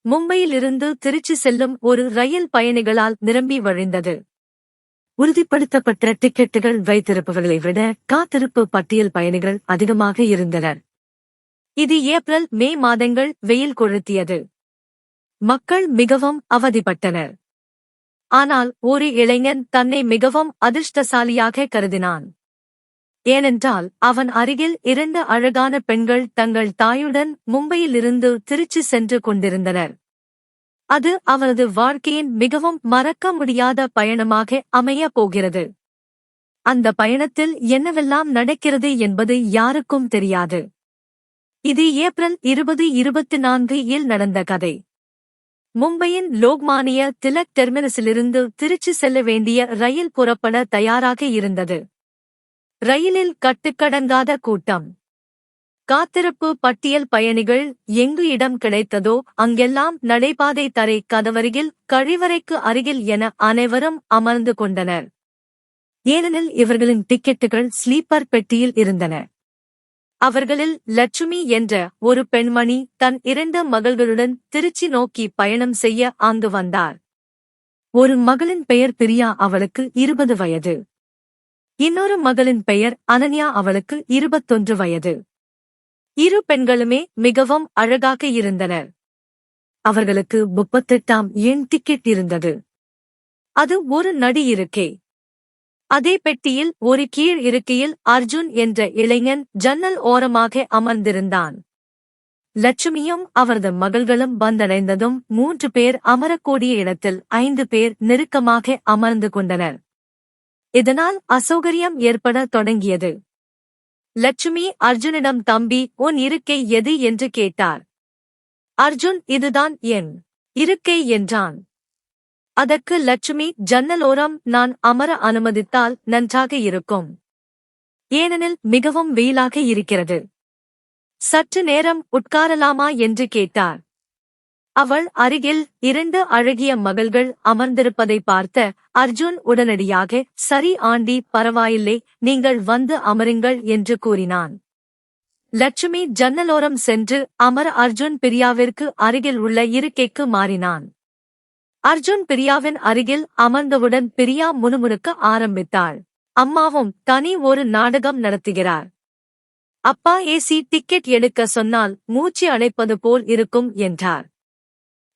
மும்பையிலிருந்து திருச்சி செல்லும் ஒரு ரயில் பயணிகளால் நிரம்பி வழிந்தது. உறுதிப்படுத்தப்பட்ட டிக்கெட்டுகள் வைத்திருப்பவர்களை விட காத்திருப்பு பட்டியல் பயணிகள் அதிகமாக இருந்தனர். இது ஏப்ரல் மே மாதங்கள் வெயில் கொளுத்தியது. மக்கள் மிகவும் அவதிப்பட்டனர். ஆனால் ஒரு இளைஞன் தன்னை மிகவும் அதிர்ஷ்டசாலியாக கருதினான். ஏனென்றால் அவன் அருகில் 2 அழகான பெண்கள் தங்கள் தாயுடன் மும்பையிலிருந்து திருச்சி சென்று கொண்டிருந்தனர். அது அவனது வாழ்க்கையின் மிகவும் மறக்க முடியாத பயணமாக அமையப் போகிறது. அந்த பயணத்தில் என்னவெல்லாம் நடக்கிறது என்பது யாருக்கும் தெரியாது. இது ஏப்ரல் 2024 இல் நடந்த கதை. மும்பையின் லோக்மானிய திலக் டெர்மினஸிலிருந்து திருச்சி செல்ல வேண்டிய ரயில் புறப்பட தயாராக இருந்தது. ரயிலில் கட்டுக்கடங்காத கூட்டம். காத்திருப்பு பட்டியல் பயணிகள் எங்கு இடம் கிடைத்ததோ அங்கெல்லாம் நடைபாதை தரை கதவருகில் கழிவறைக்கு அருகில் என அனைவரும் அமர்ந்து கொண்டனர். ஏனெனில் இவர்களின் டிக்கெட்டுகள் ஸ்லீப்பர் பெட்டியில் இருந்தன. அவர்களில் லட்சுமி என்ற ஒரு பெண்மணி தன் 2 மகள்களுடன் திருச்சி நோக்கி பயணம் செய்ய அங்கு வந்தார். ஒரு மகளின் பெயர் பிரியா, அவளுக்கு 20 வயது. இன்னொரு மகளின் பெயர் அனன்யா, அவளுக்கு 21 வயது. இரு பெண்களுமே மிகவும் அழகாக இருந்தனர். அவர்களுக்கு 38ஆம் எண் டிக்கெட் இருந்தது. அது ஒரு நடு இருக்கை. அதே பெட்டியில் ஒரு கீழ் இருக்கையில் அர்ஜுன் என்ற இளைஞன் ஜன்னல் ஓரமாக அமர்ந்திருந்தான். லட்சுமியும் அவரது மகள்களும் வந்தடைந்ததும் 3 பேர் அமரக்கூடிய இடத்தில் 5 பேர் நெருக்கமாக அமர்ந்து கொண்டனர். இதனால் அசௌகரியம் ஏற்பட தொடங்கியது. லட்சுமி அர்ஜுனிடம், தம்பி, உன் இருக்கை எது என்று கேட்டார். அர்ஜுன், இதுதான் என் இருக்கை என்றான். அதற்கு லட்சுமி, ஜன்னலோரம் நான் அமர அனுமதித்தால் நன்றாக இருக்கும். ஏனெனில் மிகவும் வெயிலாக இருக்கிறது. சற்று நேரம் உட்காரலாமா என்று கேட்டார். அவள் அருகில் 2 அழகிய மகள்கள் அமர்ந்திருப்பதை பார்த்த அர்ஜுன் உடனடியாக, சரி ஆண்டி, பரவாயில்லை, நீங்கள் வந்து அமருங்கள் என்று கூறினான். லட்சுமி ஜன்னலோரம் சென்று அமர அர்ஜுன் பிரியாவிற்கு அருகில் உள்ள இருக்கைக்கு மாறினான். அர்ஜுன் பிரியாவின் அருகில் அமர்ந்தவுடன் பிரியா முணுமுணுக்க ஆரம்பித்தாள். அம்மாவும் தனி ஒரு நாடகம் நடத்துகிறார். அப்பா ஏசி டிக்கெட் எடுக்க சொன்னால் மூச்சு அடைப்பது போல் இருக்கும் என்றார்.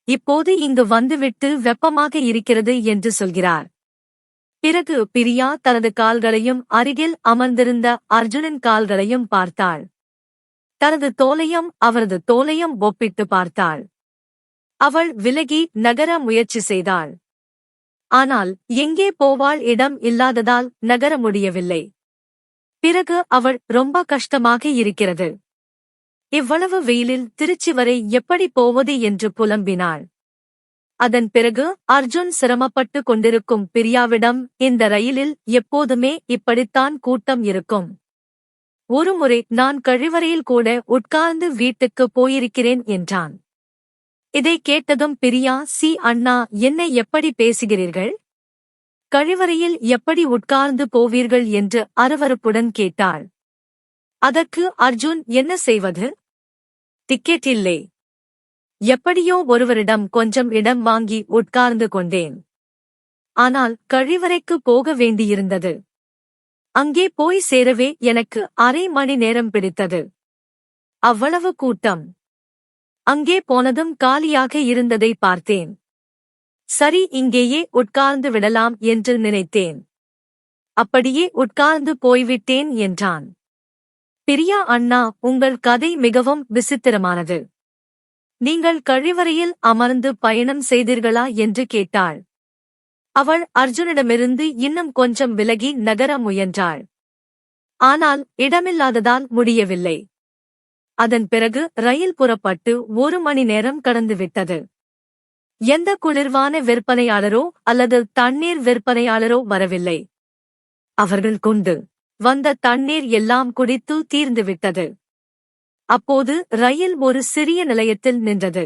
இப்போது இங்கு வந்துவிட்டு வெப்பமாக இருக்கிறது என்று சொல்கிறார். பிறகு பிரியா தனது கால்களையும் அருகில் அமர்ந்திருந்த அர்ஜுனின் கால்களையும் பார்த்தாள். தனது தோலையும் அவரது தோலையும் ஒப்பிட்டு பார்த்தாள். அவள் விலகி நகர முயற்சி செய்தாள். ஆனால் எங்கே போவாள், இடம் இல்லாததால் நகர முடியவில்லை. பிறகு அவள், ரொம்ப கஷ்டமாக இருக்கிறது. இவ்வளவு வெயிலில் திருச்சி வரை எப்படி போவது என்று புலம்பினாள். அதன் பிறகு அர்ஜுன் சிரமப்பட்டு கொண்டிருக்கும் பிரியாவிடம், இந்த ரயிலில் எப்போதுமே இப்படித்தான் கூட்டம் இருக்கும். ஒருமுறை நான் கழிவறையில் கூட உட்கார்ந்து வீட்டுக்கு போயிருக்கிறேன் என்றான். இதை கேட்டதும் பிரியா, சி அண்ணா, என்ன எப்படி பேசுகிறீர்கள்? கழிவறையில் எப்படி உட்கார்ந்து போவீர்கள் என்று அருவருப்புடன் கேட்டாள். அதற்கு அர்ஜுன், என்ன செய்வது? டிக்கெட் இல்லை. எப்படியோ ஒருவரிடம் கொஞ்சம் இடம் வாங்கி உட்கார்ந்து கொண்டேன். ஆனால் கழிவறைக்கு போக வேண்டியிருந்தது. அங்கே போய் சேரவே எனக்கு அரை மணி நேரம் பிடித்தது. அவ்வளவு கூட்டம். அங்கே போனதும் காலியாக இருந்ததை பார்த்தேன். சரி, இங்கேயே உட்கார்ந்து விடலாம் என்று நினைத்தேன். அப்படியே உட்கார்ந்து போய்விட்டேன் என்றான். பிரியா, அண்ணா, உங்கள் கதை மிகவும் விசித்திரமானது. நீங்கள் கழிவறையில் அமர்ந்து பயணம் செய்தீர்களா என்று கேட்டாள். அவள் அர்ஜுனிடமிருந்து இன்னும் கொஞ்சம் விலகி நகர முயன்றாள். ஆனால் இடமில்லாததால் முடியவில்லை. அதன் பிறகு ரயில் புறப்பட்டு 1 மணி நேரம் கடந்துவிட்டது. எந்த குளிர்வான விற்பனையாளரோ அல்லது தண்ணீர் விற்பனையாளரோ வரவில்லை. அவர்கள் கொண்டு வந்த தண்ணீர் எல்லாம் குடித்து தீர்ந்துவிட்டது. அப்போது ரயில் ஒரு சிறிய நிலையத்தில் நின்றது.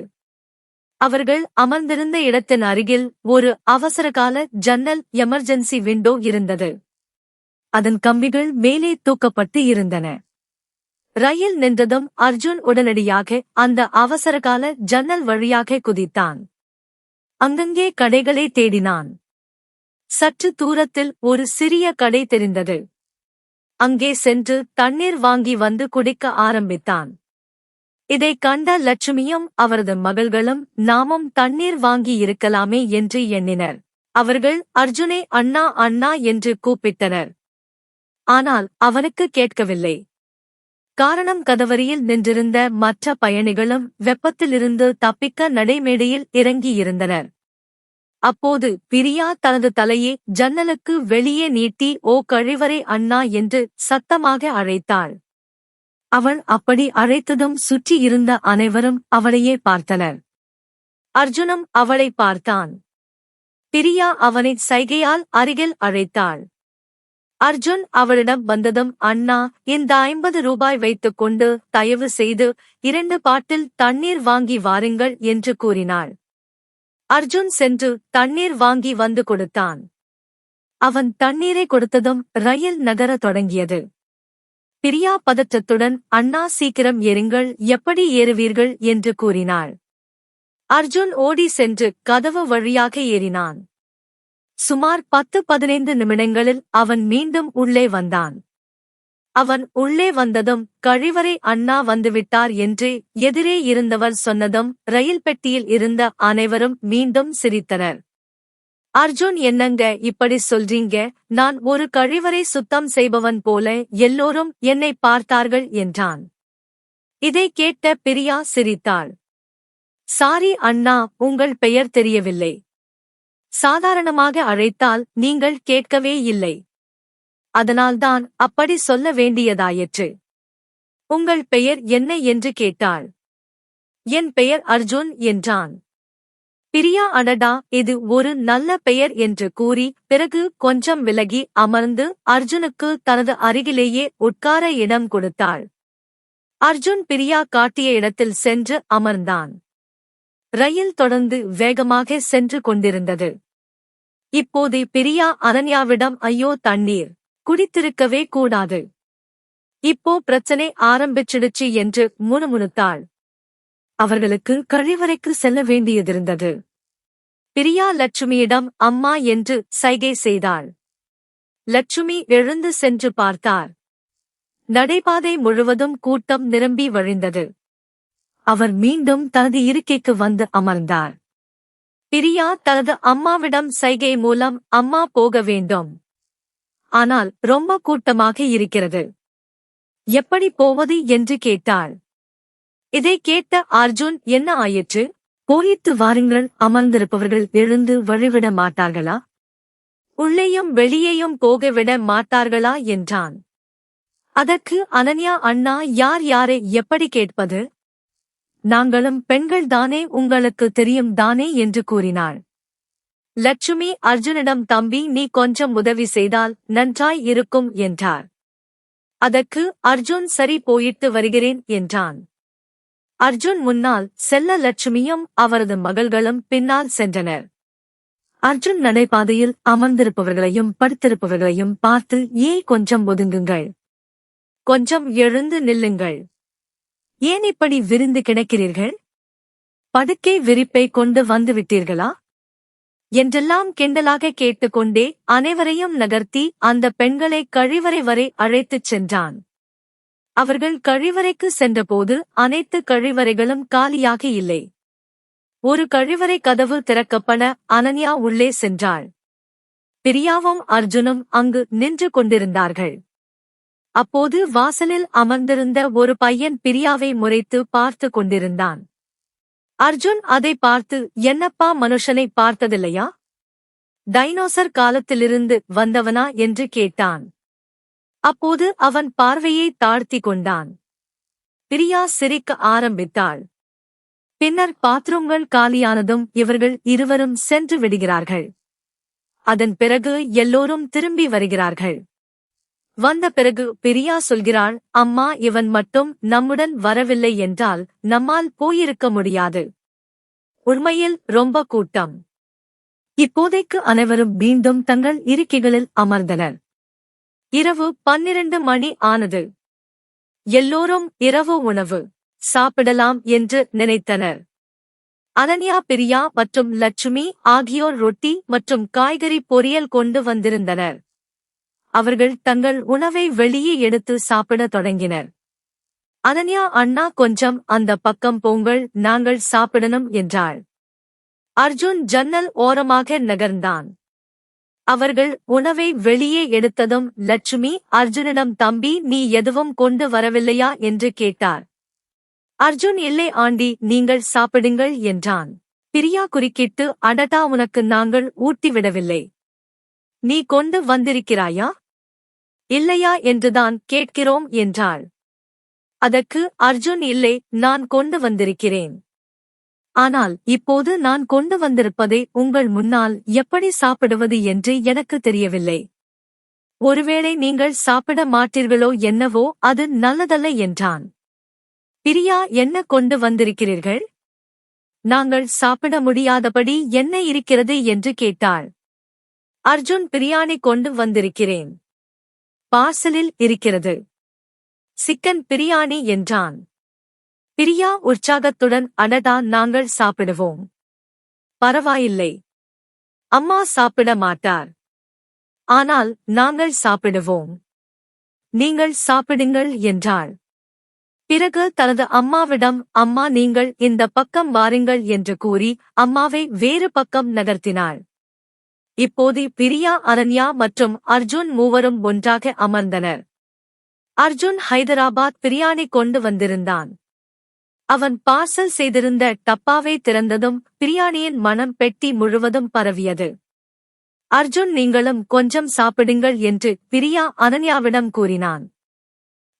அவர்கள் அமர்ந்திருந்த இடத்தின் அருகில் ஒரு அவசரகால ஜன்னல் எமர்ஜென்சி விண்டோ இருந்தது. அதன் கம்பிகள் மேலே தூக்கப்பட்டு இருந்தன. ரயில் நின்றதும் அர்ஜுன் உடனடியாக அந்த அவசரகால ஜன்னல் வழியாக குதித்தான். அங்கங்கே கடைகளை தேடினான். சற்று தூரத்தில் ஒரு சிறிய கடை தெரிந்தது. அங்கே சென்று தண்ணீர் வாங்கி வந்து குடிக்க ஆரம்பித்தான். இதைக் கண்ட லட்சுமியும் அவரது மகள்களும் நாமும் தண்ணீர் வாங்கி இருக்கலாமே என்று எண்ணினர். அவர்கள் அர்ஜுனை அண்ணா அண்ணா என்று கூப்பிட்டனர். ஆனால் அவனுக்கு கேட்கவில்லை. காரணம், கதவரியில் நின்றிருந்த மற்ற பயணிகளும் வெப்பத்திலிருந்து தப்பிக்க நடைமேடையில் இறங்கியிருந்தனர். அப்போது பிரியா தனது தலையை ஜன்னலுக்கு வெளியே நீட்டி ஓ கழிவறை அண்ணா என்று சத்தமாக அழைத்தாள். அவள் அப்படி அழைத்ததும் சுற்றி இருந்த அனைவரும் அவளையே பார்த்தனர். அர்ஜுனும் அவளை பார்த்தான். பிரியா அவனை சைகையால் அருகில் அழைத்தாள். அர்ஜுன் அவளிடம் வந்ததும், அண்ணா, இந்த 50 ரூபாய் வைத்துக் கொண்டு தயவு செய்து 2 பாட்டில் தண்ணீர் வாங்கி வாருங்கள் என்று கூறினாள். அர்ஜுன் சென்று தண்ணீர் வாங்கி வந்து கொடுத்தான். அவன் தண்ணீரை கொடுத்ததும் ரயில் நகரத் தொடங்கியது. பிரியா பதற்றத்துடன், அண்ணா சீக்கிரம் ஏறுங்கள், எப்படி ஏறுவீர்கள் என்று கூறினாள். அர்ஜுன் ஓடி சென்று கதவு வழியாக ஏறினான். சுமார் 10-15 நிமிடங்களில் அவன் மீண்டும் உள்ளே வந்தான். அவன் உள்ளே வந்ததும், கழிவறை அண்ணா வந்துவிட்டார் என்று எதிரே இருந்தவர் சொன்னதும் ரயில் பெட்டியில் இருந்த அனைவரும் மீண்டும் சிரித்தனர். அர்ஜுன், என்னங்க இப்படி சொல்றீங்க? நான் ஒரு கழிவறை சுத்தம் செய்பவன் போல எல்லோரும் என்னை பார்த்தார்கள் என்றான். இதை கேட்ட பிரியா சிரித்தாள். சாரி அண்ணா, உங்கள் பெயர் தெரியவில்லை. சாதாரணமாக அழைத்தால் நீங்கள் கேட்கவே இல்லை. அதனால்தான் அப்படி சொல்ல வேண்டியதாயிற்று. உங்கள் பெயர் என்ன என்று கேட்டாள். என் பெயர் அர்ஜுன் என்றான். பிரியா, அடடா, இது ஒரு நல்ல பெயர் என்று கூறி பிறகு கொஞ்சம் விலகி அமர்ந்து அர்ஜுனுக்கு தனது அருகிலேயே உட்கார இடம் கொடுத்தாள். அர்ஜுன் பிரியா காட்டிய இடத்தில் சென்று அமர்ந்தான். ரயில் தொடர்ந்து வேகமாக சென்று கொண்டிருந்தது. இப்போது பிரியா அனன்யாவிடம், ஐயோ, தண்ணீர் குடித்திருக்கவே கூடாது, இப்போ பிரச்சனை ஆரம்பிச்சிடுச்சு என்று முணுமுணுத்தாள். அவர்களுக்கு கழிவறைக்கு செல்ல வேண்டியதிருந்தது. பிரியா லட்சுமியிடம் அம்மா என்று சைகை செய்தாள். லட்சுமி எழுந்து சென்று பார்த்தார். நடைபாதை முழுவதும் கூட்டம் நிரம்பி வழிந்தது. அவர் மீண்டும் தனது இருக்கைக்கு வந்து அமர்ந்தார். பிரியா தனது அம்மாவிடம் சைகை மூலம் அம்மா போக வேண்டும், ஆனால் ரொம்ப கூட்டமாக இருக்கிறது, எப்படி போவது என்று கேட்டாள். இதை கேட்ட அர்ஜுன், என்ன ஆயிற்று? போயிட்டு வாருங்கள், அமர்ந்திருப்பவர்கள் எழுந்து வழிவிட மாட்டார்களா? உள்ளேயும் வெளியேயும் போகவிட மாட்டார்களா என்றான். அதற்கு அனன்யா, அண்ணா, யார் யாரை எப்படி கேட்பது? நாங்களும் பெண்கள் தானே, உங்களுக்கு தெரியும் தானே என்று கூறினாள். லட்சுமி அர்ஜுனிடம், தம்பி, நீ கொஞ்சம் உதவி செய்தால் நன்றாய் இருக்கும் என்றார். அதற்கு அர்ஜுன், சரி, போயிட்டு வருகிறேன் என்றான். அர்ஜுன் முன்னால் செல்ல லட்சுமியும் அவரது மகள்களும் பின்னால் சென்றனர். அர்ஜுன் நடைபாதையில் அமர்ந்திருப்பவர்களையும் படுத்திருப்பவர்களையும் பார்த்து, கொஞ்சம் ஒதுங்குங்கள், கொஞ்சம் எழுந்து நில்லுங்கள், ஏன் இப்படி விரிந்து கிடக்கிறீர்கள்? படுக்கை விரிப்பை கொண்டு வந்துவிட்டீர்களா என்றெல்லாம் கிண்டலாக கேட்டுக்கொண்டே அனைவரையும் நகர்த்தி அந்த பெண்களை கழிவறை வரை அழைத்துச் சென்றான். அவர்கள் கழிவறைக்கு சென்றபோது அனைத்து கழிவறைகளும் காலியாக இல்லை. ஒரு கழிவறை கதவு திறக்கப்பட அனன்யா உள்ளே சென்றாள். பிரியாவும் அர்ஜுனும் அங்கு நின்று கொண்டிருந்தார்கள். அப்போது வாசலில் அமர்ந்திருந்த ஒரு பையன் பிரியாவை முறைத்து பார்த்து கொண்டிருந்தான். அர்ஜுன் அதை பார்த்து, என்னப்பா, மனுஷனை பார்த்ததில்லையா? டைனோசர் காலத்திலிருந்து வந்தவனா என்று கேட்டான். அப்போது அவன் பார்வையை தாழ்த்தி கொண்டான். பிரியா சிரிக்க ஆரம்பித்தாள். பின்னர் பாத்ரூம்கள் காலியானதும் இவர்கள் இருவரும் சென்று விடுகிறார்கள். அதன் பிறகு எல்லோரும் திரும்பி வருகிறார்கள். வந்த பிறகு பிரியா சொல்கிறாள், அம்மா, இவன் மட்டும் நம்முடன் வரவில்லை என்றால் நம்மால் போயிருக்க முடியாது. உண்மையில் ரொம்ப கூட்டம். இப்போதைக்கு அனைவரும் மீண்டும் தங்கள் இருக்கைகளில் அமர்ந்தனர். இரவு 12 மணி ஆனது. எல்லோரும் இரவு உணவு சாப்பிடலாம் என்று நினைத்தனர். அனன்யா, பிரியா மற்றும் லட்சுமி ஆகியோர் ரொட்டி மற்றும் காய்கறி பொரியல் கொண்டு வந்திருந்தனர். அவர்கள் தங்கள் உணவை வெளியே எடுத்து சாப்பிடத் தொடங்கினர். அனன்யா, அண்ணா கொஞ்சம் அந்த பக்கம் போங்கள், நாங்கள் சாப்பிடணும் என்றாள். அர்ஜுன் ஜன்னல் ஓரமாக நகர்ந்தான். அவர்கள் உணவை வெளியே எடுத்ததும் லட்சுமி அர்ஜுனிடம், தம்பி, நீ எதுவும் கொண்டு வரவில்லையா என்று கேட்டார். அர்ஜுன், இல்லை ஆண்டி, நீங்கள் சாப்பிடுங்கள் என்றான். பிரியா குறுக்கிட்டு, அடடா, உனக்கு நாங்கள் ஊட்டிவிடவில்லை, நீ கொண்டு வந்திருக்கிறாயா இல்லையா என்றுதான் கேட்கிறோம் என்றாள். அதற்கு அர்ஜுன், இல்லை, நான் கொண்டு வந்திருக்கிறேன். ஆனால் இப்போது நான் கொண்டு வந்திருப்பதை உங்கள் முன்னால் எப்படி சாப்பிடுவது என்று எனக்கு தெரியவில்லை. ஒருவேளை நீங்கள் சாப்பிட மாட்டீர்களோ என்னவோ, அது நல்லதல்ல என்றான். பிரியா, என்ன கொண்டு வந்திருக்கிறீர்கள்? நாங்கள் சாப்பிட முடியாதபடி என்ன இருக்கிறது என்று கேட்டாள். அர்ஜுன், பிரியாணி கொண்டு வந்திருக்கிறேன், பார்சலில் இருக்கிறது, சிக்கன் பிரியாணி என்றான். பிரியா உற்சாகத்துடன், அடடா, நாங்கள் சாப்பிடுவோம். பரவாயில்லை, அம்மா சாப்பிட மாட்டார், ஆனால் நாங்கள் சாப்பிடுவோம், நீங்கள் சாப்பிடுங்கள் என்றாள். பிறகு தனது அம்மாவிடம், அம்மா, நீங்கள் இந்த பக்கம் வாருங்கள் என்று கூறி அம்மாவை வேறு பக்கம் நகர்த்தினாள். இப்போது பிரியா, அனன்யா மற்றும் அர்ஜுன் மூவரும் ஒன்றாக அமர்ந்தனர். அர்ஜுன் ஹைதராபாத் பிரியாணி கொண்டு வந்திருந்தான். அவன் பார்சல் செய்திருந்த டப்பாவை திறந்ததும் பிரியாணியின் மனம் பெட்டி முழுவதும் பரவியது. அர்ஜுன், நீங்களும் கொஞ்சம் சாப்பிடுங்கள் என்று பிரியா அனன்யாவிடம் கூறினான்.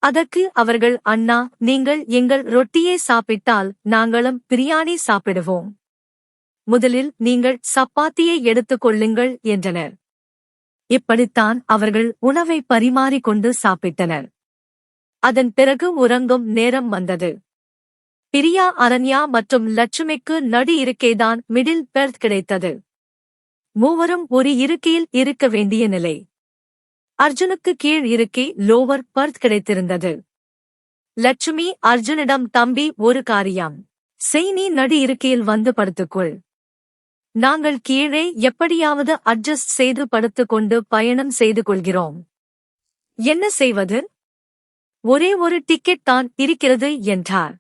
அதற்கு அவர்கள், அண்ணா, நீங்கள் எங்கள் ரொட்டியை சாப்பிட்டால் நாங்களும் பிரியாணி சாப்பிடுவோம், முதலில் நீங்கள் சப்பாத்தியை எடுத்துக் கொள்ளுங்கள் என்றனர். இப்படித்தான் அவர்கள் உணவை பரிமாறிக்கொண்டு சாப்பிட்டனர். அதன் பிறகு உறங்கும் நேரம் வந்தது. பிரியா, அனன்யா மற்றும் லட்சுமிக்கு நடு இருக்கைதான் மிடில் பெர்த் கிடைத்தது. மூவரும் ஒரு இருக்கையில் இருக்க வேண்டிய நிலை. அர்ஜுனுக்கு கீழ் இருக்கை லோவர் பர்த் கிடைத்திருந்தது. லட்சுமி அர்ஜுனிடம், தம்பி, ஒரு காரியம் செய், நீ நடு இருக்கையில் வந்து படுத்துக்கொள், நாங்கள் கீழே எப்படியாவது அட்ஜஸ்ட் செய்து படுத்துக்கொண்டு பயணம் செய்து கொள்கிறோம். என்ன செய்வது, ஒரே ஒரு டிக்கெட் தான் இருக்கிறது என்றார்.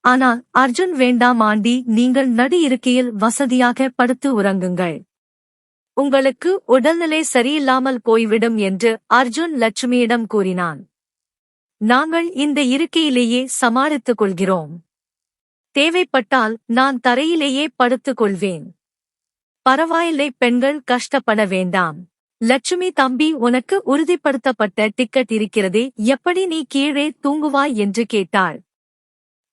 ஆனால் அர்ஜுன், வேண்டாம் ஆண்டி, நீங்கள் நடு இருக்கையில் வசதியாக படுத்து உறங்குங்கள், உங்களுக்கு உடல்நிலை சரியில்லாமல் போய்விடும் என்று அர்ஜுன் லட்சுமியிடம் கூறினான். நாங்கள் இந்த இருக்கையிலேயே சமாளித்துக் கொள்கிறோம், தேவைப்பட்டால் நான் தரையிலேயே படுத்துக் கொள்வேன், பரவாயில்லை, பெண்கள் கஷ்டப்பட வேண்டாம். லட்சுமி, தம்பி, உனக்கு உறுதிப்படுத்தப்பட்ட டிக்கெட் இருக்கிறதே, எப்படி நீ கீழே தூங்குவாய் என்று கேட்டாள்.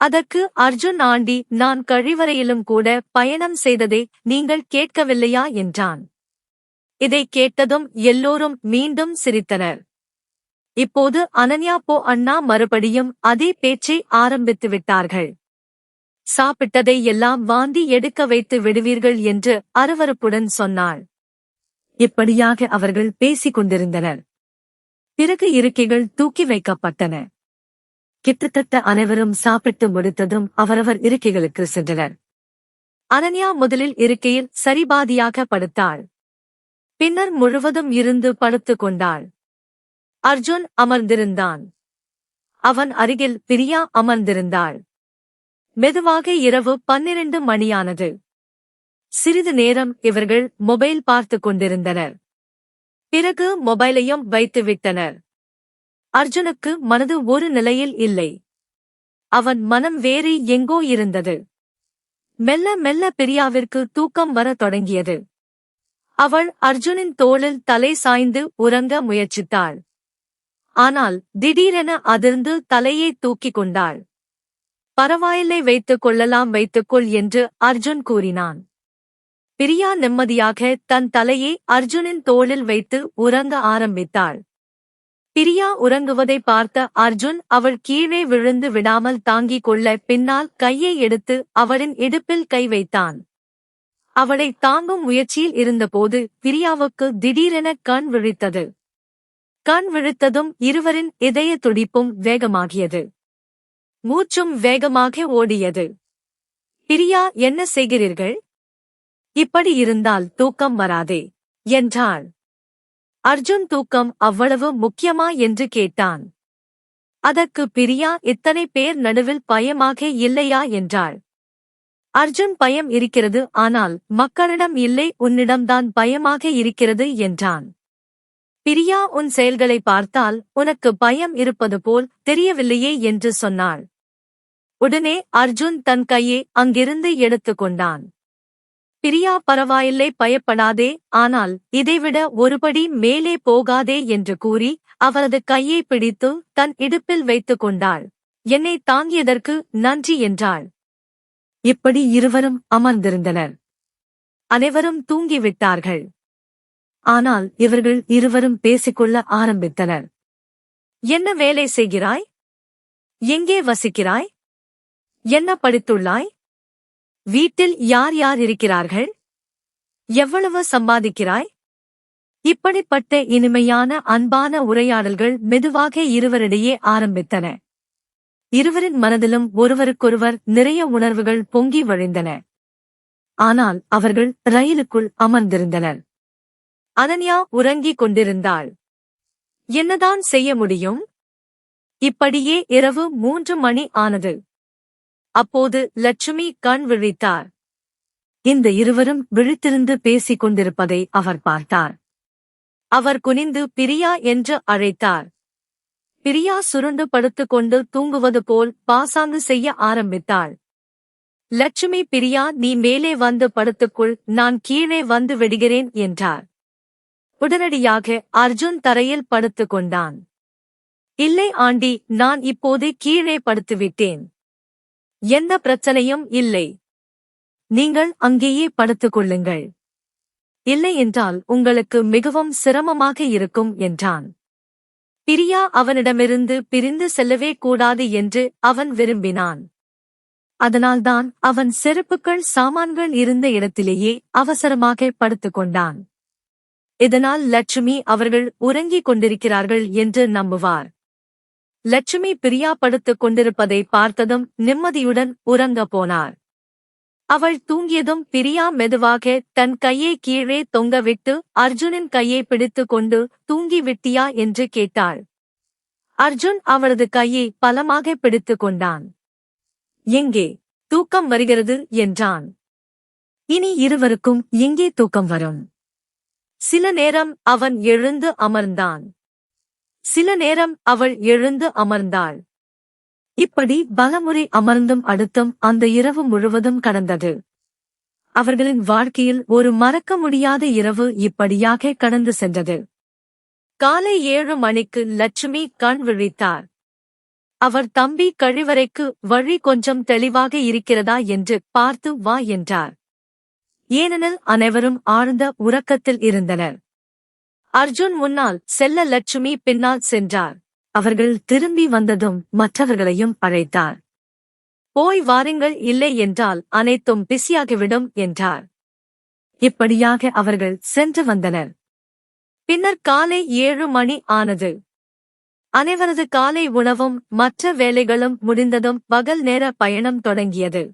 அதற்கு அர்ஜுன், ஆண்டி, நான் கழிவறையிலும் கூட பயணம் செய்ததை நீங்கள் கேட்கவில்லையா என்றான். இதை கேட்டதும் எல்லோரும் மீண்டும் சிரித்தனர். இப்போது அனன்யா, போ அண்ணா, மறுபடியும் அதே பேச்சை ஆரம்பித்து விட்டார்கள். சாப்பிட்டதை எல்லாம் வாந்தி எடுக்க வைத்து விடுவீர்கள் என்று அருவருப்புடன் சொன்னாள். இப்படியாக அவர்கள் பேசிக் கொண்டிருந்தனர். பிறகு இருக்கைகள் தூக்கி வைக்கப்பட்டன. கிட்டத்தட்ட அனைவரும் சாப்பிட்டு முடித்ததும் அவரவர் இருக்கைகளுக்கு சென்றனர். அனன்யா முதலில் இருக்கையில் சரிபாதியாக படுத்தாள். பின்னர் முழுவதும் இருந்து படுத்துக் கொண்டாள். அர்ஜுன் அமர்ந்திருந்தான். அவன் அருகில் பிரியா அமர்ந்திருந்தாள். மெதுவாக இரவு 12 மணியானது. சிறிது நேரம் இவர்கள் மொபைல் பார்த்துக் கொண்டிருந்தனர். பிறகு மொபைலையும் வைத்துவிட்டனர். அர்ஜுனுக்கு மனது ஒரு நிலையில் இல்லை. அவன் மனம் வேறு எங்கோ இருந்தது. மெல்ல மெல்ல பிரியாவிற்கு தூக்கம் வரத் தொடங்கியது. அவள் அர்ஜுனின் தோளில் தலை சாய்ந்து உறங்க முயற்சித்தாள். ஆனால் திடீரென அதிர்ந்து தலையை தூக்கிக் கொண்டாள். பரவாயில்லை, வைத்துக் கொள்ளலாம், வைத்துக்கொள் என்று அர்ஜுன் கூறினான். பிரியா நிம்மதியாக தன் தலையை அர்ஜுனின் தோளில் வைத்து உறங்க ஆரம்பித்தாள். பிரியா உறங்குவதை பார்த்த அர்ஜுன் அவள் கீழே விழுந்து விடாமல் தாங்கிக் கொள்ள பின்னால் கையை எடுத்து அவளின் இடுப்பில் கை வைத்தான். அவளை தாங்கும் முயற்சியில் இருந்தபோது பிரியாவுக்கு திடீரென கண் விழித்தது. கண் விழித்ததும் இருவரின் இதய துடிப்பும் வேகமாகியது. மூச்சும் வேகமாக ஓடியது. பிரியா, என்ன செய்கிறீர்கள்? இப்படி இருந்தால் தூக்கம் வராதே என்றாள். அர்ஜுன், தூக்கம் அவ்வளவு முக்கியமா என்று கேட்டான். அதற்கு பிரியா, இத்தனை பேர் நடுவில் பயமாக இல்லையா என்றாள். அர்ஜுன், பயம் இருக்கிறது, ஆனால் மக்களிடம் இல்லை, உன்னிடம்தான் பயமாக இருக்கிறது என்றான். பிரியா, உன் செயல்களை பார்த்தால் உனக்கு பயம் இருப்பது போல் தெரியவில்லையே என்று சொன்னாள். உடனே அர்ஜுன் தன் கையை அங்கிருந்து எடுத்துக்கொண்டான். பிரியா, பரவாயில்லை, பயப்படாதே, ஆனால் இதைவிட ஒருபடி மேலே போகாதே என்று கூறி அவரது கையை பிடித்து தன் இடுப்பில் வைத்துக் கொண்டாள். என்னை தாங்கியதற்கு நன்றி என்றாள். இப்படி இருவரும் அமர்ந்திருந்தனர். அனைவரும் தூங்கிவிட்டார்கள். ஆனால் இவர்கள் இருவரும் பேசிக்கொள்ள ஆரம்பித்தனர். என்ன வேலை செய்கிறாய்? எங்கே வசிக்கிறாய்? என்ன படித்துள்ளாய்? வீட்டில் யார் யார் இருக்கிறார்கள்? எவ்வளவு சம்பாதிக்கிறாய்? இப்படிப்பட்ட இனிமையான அன்பான உரையாடல்கள் மெதுவாக இருவரிடையே ஆரம்பித்தன. இருவரின் மனதிலும் ஒருவருக்கொருவர் நிறைய உணர்வுகள் பொங்கி வழிந்தன. ஆனால் அவர்கள் ரயிலுக்குள் அமர்ந்திருந்தனர். அனன்யா உறங்கிக் கொண்டிருந்தாள். என்னதான் செய்ய முடியும்? இப்படியே இரவு 3 மணி ஆனது. அப்போது லட்சுமி கண் விழித்தார். இந்த இருவரும் விழித்திருந்து பேசிக் கொண்டிருப்பதை அவர் பார்த்தார். அவர் குனிந்து பிரியா என்று அழைத்தார். பிரியா சுருண்டு படுத்துக்கொண்டு தூங்குவது போல் பாசாங்கு செய்ய ஆரம்பித்தாள். லட்சுமி, பிரியா, நீ மேலே வந்து படுத்துக்குள், நான் கீழே வந்து விடுகிறேன் என்றார். உடனடியாக அர்ஜுன் தரையில் படுத்துக் கொண்டான். இல்லை ஆண்டி, நான் இப்போது கீழே படுத்துவிட்டேன். எந்த பிரச்சனையும் இல்லை. நீங்கள் அங்கேயே படுத்துக் கொள்ளுங்கள். இல்லை என்றால் உங்களுக்கு மிகவும் சிரமமாக இருக்கும் என்றான். பிரியா அவனிடமிருந்து பிரிந்து செல்லவே கூடாது என்று அவன் விரும்பினான். அதனால்தான் அவன் செருப்புக்கள் சாமான்கள் இருந்த இடத்திலேயே அவசரமாக படுத்துக் கொண்டான். இதனால் லட்சுமி அவர்கள் உறங்கிக் கொண்டிருக்கிறார்கள் என்று நம்புவார். லட்சுமி பிரியா படுத்துக் கொண்டிருப்பதை பார்த்ததும் நிம்மதியுடன் உறங்கப் போனார். அவள் தூங்கியதும் பிரியா மெதுவாக தன் கையை கீழே தொங்கவிட்டு அர்ஜுனின் கையை பிடித்துக் கொண்டு, தூங்கி விட்டியா என்று கேட்டாள். அர்ஜுன் அவளது கையை பலமாக பிடித்துக் கொண்டான். எங்கே தூக்கம் வருகிறது என்றான். இனி இருவருக்கும் எங்கே தூக்கம் வரும்? சில நேரம் அவன் எழுந்து அமர்ந்தான். சில நேரம் அவள் எழுந்து அமர்ந்தாள். இப்படி பலமுறை அமர்ந்தும் அடுத்தும் அந்த இரவு முழுவதும் கடந்தது. அவர்களின் வாழ்க்கையில் ஒரு மறக்க முடியாத இரவு இப்படியாக கடந்து சென்றது. காலை 7 மணிக்கு லட்சுமி கண் விழித்தார். அவர் தம்பி கழிவறைக்கு வழி கொஞ்சம் தெளிவாக இருக்கிறதா என்று பார்த்து வா என்றார். ஏனெனில் அனைவரும் ஆழ்ந்த உறக்கத்தில் இருந்தனர். அர்ஜுன் முன்னால் செல்ல லட்சுமி பின்னால் சென்றார். அவர்கள் திரும்பி வந்ததும் மற்றவர்களையும் அழைத்தார். போய் வாருங்கள், இல்லை என்றால் அனைத்தும் பிஸியாகிவிடும் என்றார். இப்படியாக அவர்கள் சென்று வந்தனர். பின்னர் காலை 7 மணி ஆனது. அனைவரது காலை உணவும் மற்ற வேலைகளும் முடிந்ததும் பகல் நேர பயணம் தொடங்கியது.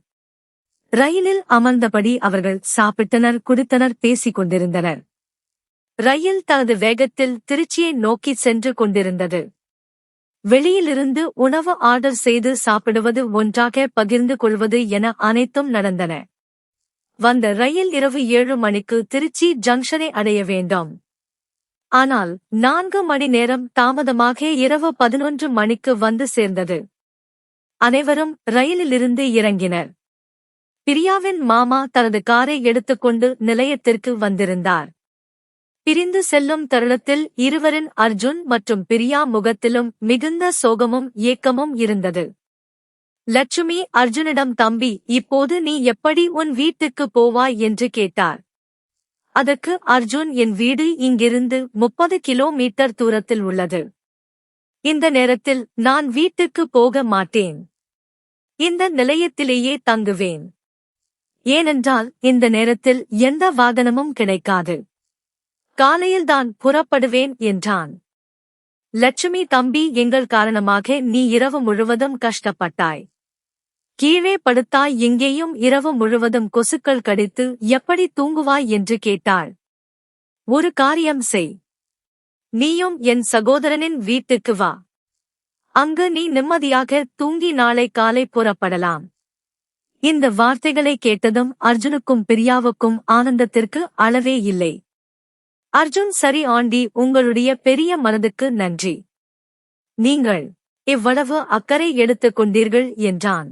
ரயிலில் அமர்ந்தபடி அவர்கள் சாப்பிட்டனர், குடித்தனர், பேசிக் கொண்டிருந்தனர். ரயில் தனது வேகத்தில் திருச்சியை நோக்கி சென்று கொண்டிருந்தது. வெளியிலிருந்து உணவு ஆர்டர் செய்து சாப்பிடுவது, ஒன்றாக பகிர்ந்து கொள்வது என அனைத்தும் நடந்தன. வந்த ரயில் இரவு 7 மணிக்கு திருச்சி ஜங்ஷனை அடைய வேண்டும். ஆனால் 4 மணி நேரம் தாமதமாக இரவு 11 மணிக்கு வந்து சேர்ந்தது. அனைவரும் ரயிலிலிருந்து இறங்கினர். பிரியாவின் மாமா தனது காரை எடுத்துக்கொண்டு நிலையத்திற்கு வந்திருந்தார். பிரிந்து செல்லும் தருணத்தில் இருவரின் அர்ஜுன் மற்றும் பிரியா முகத்திலும் மிகுந்த சோகமும் ஏக்கமும் இருந்தது. லட்சுமி அர்ஜுனிடம், தம்பி, இப்போது நீ எப்படி உன் வீட்டுக்கு போவாய் என்று கேட்டார். அதற்கு அர்ஜுன், என் வீடு இங்கிருந்து 30 கிலோமீட்டர் தூரத்தில் உள்ளது. இந்த நேரத்தில் நான் வீட்டுக்கு போக மாட்டேன். இந்த நிலையத்திலேயே தங்குவேன். ஏனென்றால் இந்த நேரத்தில் எந்த வாகனமும் கிடைக்காது. காலையில்தான் புறப்படுவேன் என்றான். லட்சுமி தம்பி, எங்கள் காரணமாக நீ இரவு முழுவதும் கஷ்டப்பட்டாய். கீழே படுத்தாய், எங்கேயும் இரவு முழுவதும் கொசுக்கள் கடித்து எப்படி தூங்குவாய் என்று கேட்டாள். ஒரு காரியம் செய். நீயும் என் சகோதரனின் வீட்டுக்கு வா. அங்கு நீ நிம்மதியாக தூங்கி நாளை காலை புறப்படலாம். இந்த வார்த்தைகளை கேட்டதும் அர்ஜுனுக்கும் பிரியாவுக்கும் ஆனந்தத்திற்கு அளவே இல்லை. அர்ஜுன், சரி ஆண்டி, உங்களுடைய பெரிய மனதுக்கு நன்றி. நீங்கள் இவ்வளவு அக்கறை எடுத்துக் கொண்டீர்கள் என்றான்.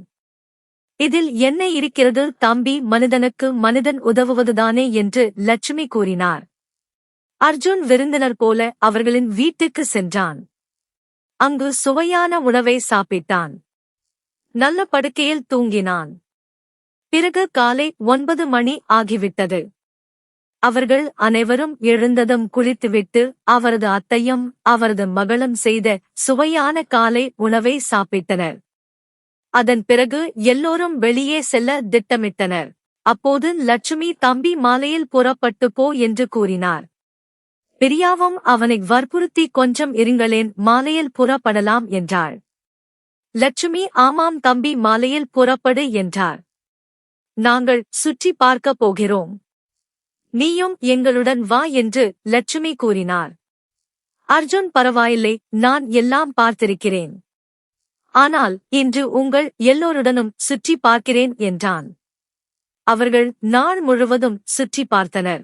இதில் என்ன இருக்கிறது தம்பி, மனிதனுக்கு மனிதன் உதவுவதுதானே என்று லட்சுமி கூறினார். அர்ஜுன் விருந்தினர் போல அவர்களின் வீட்டுக்கு சென்றான். அங்கு சுவையான உணவை சாப்பிட்டான். நல்ல படுக்கையில் தூங்கினான். பிறகு காலை 9 மணி ஆகிவிட்டது. அவர்கள் அனைவரும் எழுந்ததும் குளித்துவிட்டு அவரது அத்தையும் அவரது மகளும் செய்த சுவையான காலை உணவை சாப்பிட்டனர். அதன் பிறகு எல்லோரும் வெளியே செல்ல திட்டமிட்டனர். அப்போது லட்சுமி, தம்பி, மாலையில் புறப்பட்டு போ என்று கூறினார். பிரியாவும் அவனை வற்புறுத்தி, கொஞ்சம் இருங்களேன், மாலையில் புறப்படலாம் என்றாள். லட்சுமி, ஆமாம் தம்பி, மாலையில் புறப்படு என்றார். நாங்கள் சுற்றி பார்க்கப் போகிறோம். நீயும் எங்களுடன் வா என்று லட்சுமி கூறினார். அர்ஜுன், பரவாயில்லை, நான் எல்லாம் பார்த்திருக்கிறேன். ஆனால் இன்று உங்கள் எல்லோருடனும் சுற்றி பார்க்கிறேன் என்றான். அவர்கள் நாள் முழுவதும் சுற்றி பார்த்தனர்.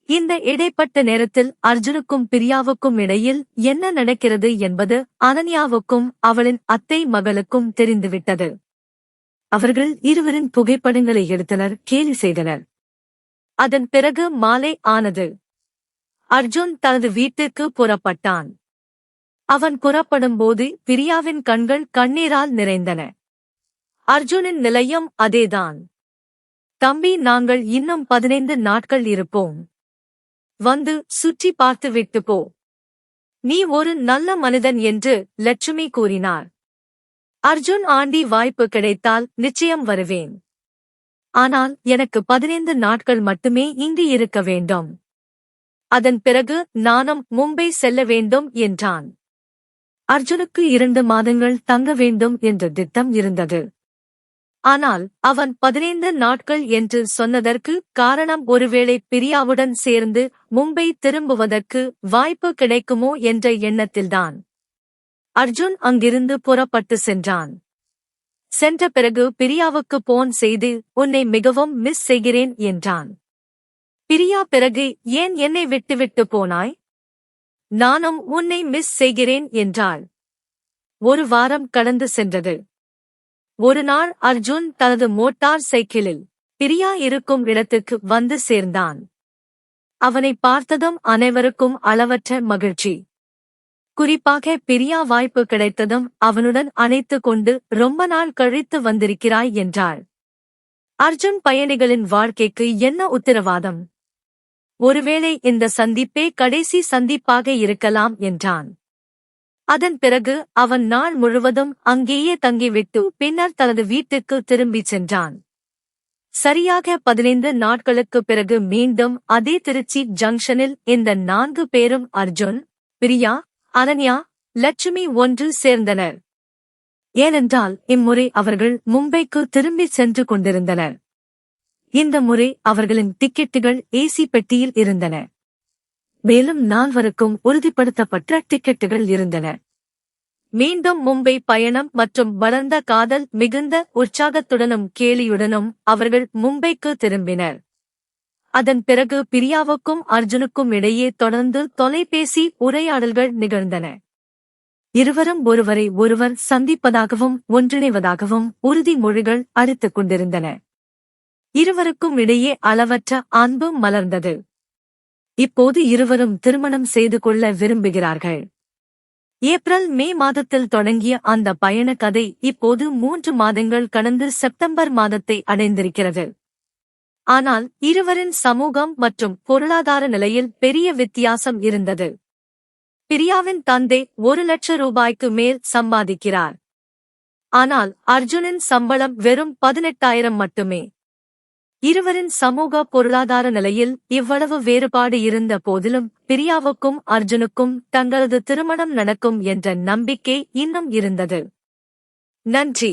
இந்த இடைப்பட்ட நேரத்தில் அர்ஜுனுக்கும் பிரியாவுக்கும் இடையில் என்ன நடக்கிறது என்பது அனன்யாவுக்கும் அவளின் அத்தை மகளுக்கும் தெரிந்துவிட்டது. அவர்கள் இருவரின் புகைப்படங்களை எடுத்தனர், கேலி செய்தனர். அதன் பிறகு மாலை ஆனது. அர்ஜுன் தனது வீட்டிற்கு புறப்பட்டான். அவன் புறப்படும்போது பிரியாவின் கண்கள் கண்ணீரால் நிறைந்தன. அர்ஜுனின் நிலையம் அதேதான். தம்பி, நாங்கள் இன்னும் 15 நாட்கள் இருப்போம். வந்து சுற்றி பார்த்துவிட்டு போ. நீ ஒரு நல்ல மனிதன் என்று லட்சுமி கூறினார். அர்ஜுன், ஆண்டி, வாய்ப்பு கிடைத்தால் நிச்சயம் வருவேன். ஆனால் எனக்கு 15 நாட்கள் மட்டுமே இங்கு இருக்க வேண்டும். அதன் பிறகு நானும் மும்பை செல்ல வேண்டும் என்றான். அர்ஜுனுக்கு 2 மாதங்கள் தங்க வேண்டும் என்ற திட்டம் இருந்தது. ஆனால் அவன் 15 நாட்கள் என்று சொன்னதற்கு காரணம், ஒருவேளை பிரியாவுடன் சேர்ந்து மும்பை திரும்புவதற்கு வாய்ப்பு கிடைக்குமோ என்ற எண்ணத்தில்தான். அர்ஜுன் அங்கிருந்து புறப்பட்டு சென்றான். சென்ற பிறகு பிரியாவுக்கு போன் செய்து, உன்னை மிகவும் மிஸ் செய்கிறேன் என்றான். பிரியா, பிறகு ஏன் என்னை விட்டுவிட்டு போனாய்? நானும் உன்னை மிஸ் செய்கிறேன் என்றாள். ஒரு வாரம் கடந்து சென்றது. ஒரு நாள் அர்ஜுன் தனது மோட்டார் சைக்கிளில் பிரியா இருக்கும் இடத்துக்கு வந்து சேர்ந்தான். அவனை பார்த்ததும் அனைவருக்கும் அளவற்ற மகிழ்ச்சி. குறிப்பாக பிரியா வாய்ப்பு கிடைத்ததும் அவனுடன் அணைத்துக் கொண்டு, ரொம்ப நாள் கழித்து வந்திருக்கிறாய் என்றாள். அர்ஜுன், பயணிகளின் வாழ்க்கைக்கு என்ன உத்தரவாதம்? ஒருவேளை இந்த சந்திப்பே கடைசி சந்திப்பாக இருக்கலாம் என்றான். அதன் பிறகு அவன் நாள் முழுவதும் அங்கேயே தங்கிவிட்டு பின்னர் தனது வீட்டுக்கு திரும்பிச் சென்றான். சரியாக 15 நாட்களுக்குப் பிறகு மீண்டும் அதே திருச்சி ஜங்ஷனில் இந்த 4 பேரும், அர்ஜுன், பிரியா, அனன்யா, லட்சுமி ஒன்று சேர்ந்தனர். ஏனென்றால் இம்முறை அவர்கள் மும்பைக்கு திரும்பிச் சென்று கொண்டிருந்தனர். இந்த முறை அவர்களின் டிக்கெட்டுகள் ஏசி பெட்டியில் இருந்தன. மேலும் 4 உறுதிப்படுத்தப்பட்ட டிக்கெட்டுகள் இருந்தன. மீண்டும் மும்பை பயணம் மற்றும் வளர்ந்த காதல் மிகுந்த உற்சாகத்துடனும் கேலியுடனும் அவர்கள் மும்பைக்கு திரும்பினர். அதன் பிறகு பிரியாவுக்கும் அர்ஜுனுக்கும் இடையே தொடர்ந்து தொலைபேசி உரையாடல்கள் நிகழ்ந்தன. இருவரும் ஒருவரை ஒருவர் சந்திப்பதாகவும் ஒன்றிணைவதாகவும் உறுதிமொழிகள் அளித்துக் கொண்டிருந்தன. இருவருக்கும் இடையே அளவற்ற அன்பு மலர்ந்தது. இப்போது இருவரும் திருமணம் செய்து கொள்ள விரும்புகிறார்கள். ஏப்ரல் மே மாதத்தில் தொடங்கிய அந்த பயண கதை இப்போது 3 மாதங்கள் கடந்து செப்டம்பர் மாதத்தை அடைந்திருக்கிறது. ஆனால் இருவரின் சமூகம் மற்றும் பொருளாதார நிலையில் பெரிய வித்தியாசம் இருந்தது. பிரியாவின் தந்தை 1 லட்சம் ரூபாய்க்கு மேல் சம்பாதிக்கிறார். ஆனால் அர்ஜுனின் சம்பளம் வெறும் 18,000 மட்டுமே. இருவரின் சமூக பொருளாதார நிலையில் இவ்வளவு வேறுபாடு இருந்த போதிலும் பிரியாவுக்கும் அர்ஜுனுக்கும் தங்களது திருமணம் நடக்கும் என்ற நம்பிக்கை இன்னும் இருந்தது. நன்றி.